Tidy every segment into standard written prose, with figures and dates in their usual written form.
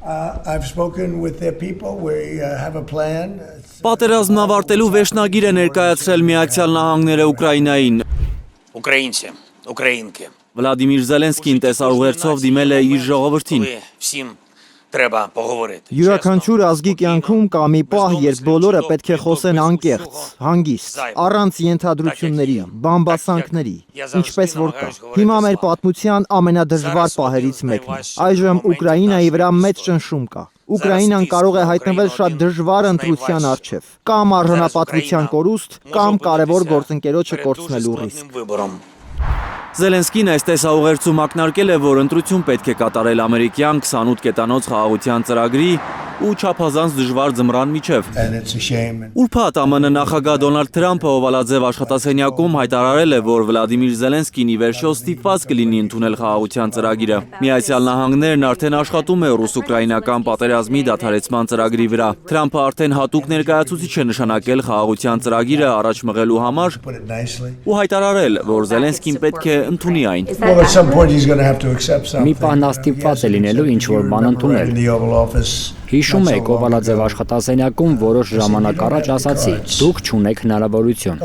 I've spoken with their people. We have a plan. Պատերազմն ավարտելու վերջնագիր է ներկայացրել Միացյալ Նահանգները Ուկրաինային։ Українці, українки. Վլադիմիր Զելենսկին տեսաուղերձով դիմել է իր ժողովրդին։ Всім треба поговорити. Յուրաքանչյուր ազգի կյանքում կա մի պահ, երբ բոլորը պետք է խոսեն անկեղծ, հանգիստ, առանց ենթադրությունների, բամբասանքների, ինչպես որ կա։ Հիմա մեր պատմության ամենադժվար պահերից մեկն է։ Այժմ Ուկրաինայի վրա մեծ ճնշում կա։ Ուկրաինան կարող է հայտնվել շատ դժվար ընտրության առջև, կամ արժանապատվության կորուստ, կամ կարևոր գործընկերոջը կորցնելու ռիսկ։ Զելենսկին այս տեսաուղերձում ակնարկել է, որ ընտրություն պետք է կատարել ամերիկյան 28 կետանոց խաղաղության ծրագրի ու չափազանց դժվար ձմռան միջև։ Ուրբաթ ԱՄՆ նախագահ Դոնալդ Թրամփը Օվալաձև աշխատասենյակում հայտարարել է, որ Վլադիմիր Զելենսկին ի վերջո ստիպված կլինի ընդունել խաղաղության ծրագիրը։ Միացյալ Նահանգներն արդեն աշխատում է ռուս-ուկրաինական պատերազմի դադարեցման ծրագրի վրա։ Թրամփը արդեն հատուկ ներկայացուցիչ է նշանակել խաղաղության ծրագիրը առաջ մղելու համար ու հայտարարել, որ Զելենսկին պետք է ընդունի այն։ Մի պահ նա ստիպված է լինելու ինչ-որ բան ընդունել։ Հիշում եք, Օվալաձև աշխատասենյակում որոշ ժամանակ առաջ ասացի, դուք չունեք հնարավորություն։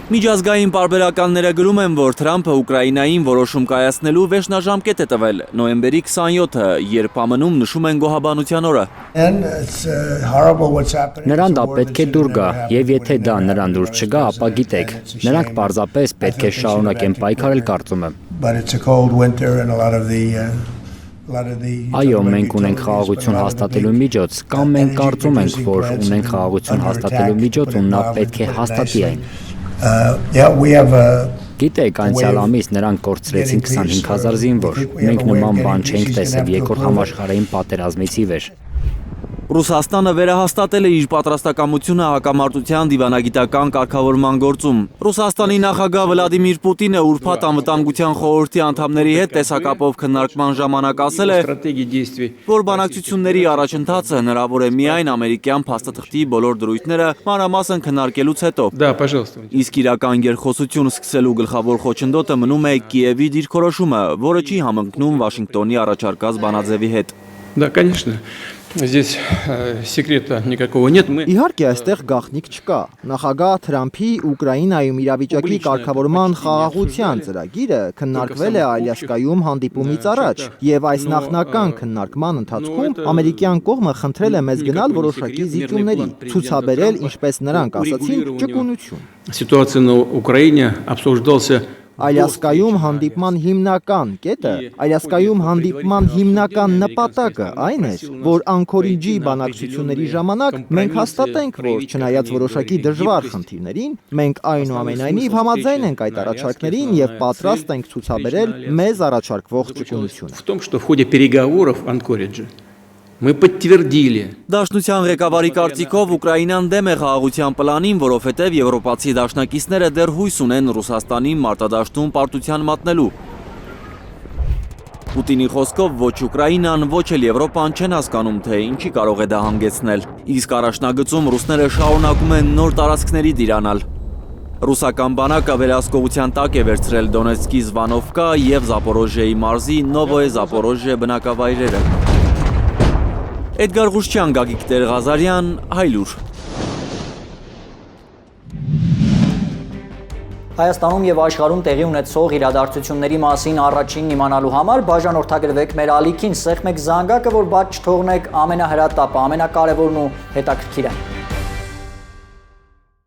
Միջազգային պարբերականները գրում են, որ Թրամփը Ուկրաինային որոշում կայացնելու վերջնաժամկետ է տվել նոյեմբերի 27-ը, երբ ԱՄՆ-ում նշում են գոհաբանության օրը։ Նրան դա պետք է դուր գա, եւ եթե դա նրան դուր չգա, ապա գիտեք, նրանք պարզապես պետք է շարունակեն պայքարել, կարծում եմ։ Այո, մենք ունենք խաղաղություն հաստատելու միջոց, կամ մենք կարծում ենք, որ ունենք խաղաղություն հաստատելու միջոց ու նա պետք է հաստատի այն։ Գիտեք, անցյալ ամիս նրանք կորցրեցին 25,000 զինվոր։ Մենք նման բան չենք տեսել երկրորդ համաշխարհային պատերազմից ի վեր։ Ռուսաստանը վերահաստատել է իր պատրաստակամությունը հակամարտության դիվանագիտական կարգավորման գործում։ Ռուսաստանի նախագահ Վլադիմիր Պուտինը ուրբաթ անվտանգության խորհրդի անդամների հետ տեսակապով քննարկման ժամանակ ասել է, որ բանակցությունների առաջընթացը հնարավոր է միայն ամերիկյան փաստաթղթի բոլոր դրույթները մանրամասն քննարկելուց հետո։ Իսկ իրական երկխոսություն սկսելու գլխավոր խոչընդոտը մնում է Կիևի դիրքորոշումը, որը չի համընկնում Վաշինգտոնի առաջարկած բանաձևի հետ։ Да, конечно. Здесь секрета никакого нет. Իհարկե, այստեղ գաղտնիք չկա։ Նախագահ Թրամփի Ուկրաինայում իրավիճակի կարգավորման խաղաղության ծրագիրը քննարկվել է Ալյասկայում հանդիպումից առաջ, եւ այս նախնական քննարկման ընթացքում ամերիկյան կողմը խնդրել է մեզ գնալ որոշակի զիջումների, ցուցաբերել, ինչպես նրանք ասացին, ճկունություն։ Ситуация на Украине обсуждался. Ալյասկայում հանդիպման հիմնական կետը, Ալյասկայում հանդիպման հիմնական նպատակը այն էր, որ Անկորիջի բանակցությունների ժամանակ մենք հաստատենք, որ չնայած որոշակի դժվար խնդիրներին, մենք այնուամենայնիվ համաձայն ենք այդ առաջարկներին եւ պատրաստ ենք ցուցաբերել մեզ առաջարկվող ճկունությունը։ В том, что в ходе переговоров в Анкоридже мы подтвердили. Դաշնության ղեկավարի կարծիքով Ուկրաինան դեմ է խաղաղության պլանին, որովհետև եվրոպացի դաշնակիցները դեռ հույս ունեն Ռուսաստանի մարտադաշտում պարտության մատնելու։ Պուտինի խոսքով ոչ Ուկրաինան, ոչ էլ Եվրոպան չեն հասկանում, թե ինչի կարող է դա հանգեցնել։ Իսկ առաջնագծում ռուսները շարունակում են նոր տարածքների դիրանալ։ Ռուսական բանակը վերահսկողության տակ է վերցրել Դոնեցկի Զվանովկա եւ Զապորոժիեի մարզի Նովոյե Զապորոժիե բնակավայրերը։ Էդգար Ղուշչյան, Գագիկ Տեր-Ղազարյան, Հայլուր։ Հայաստանում եւ աշխարհում տեղի ունեցող իրադարձությունների մասին առաջինն իմանալու համար բաժանորդագրվեք մեր ալիքին, սեղմեք զանգակը, որ բաց չթողնեք ամենահրատապը, ամենակարևորն ու հետաքրքիրը։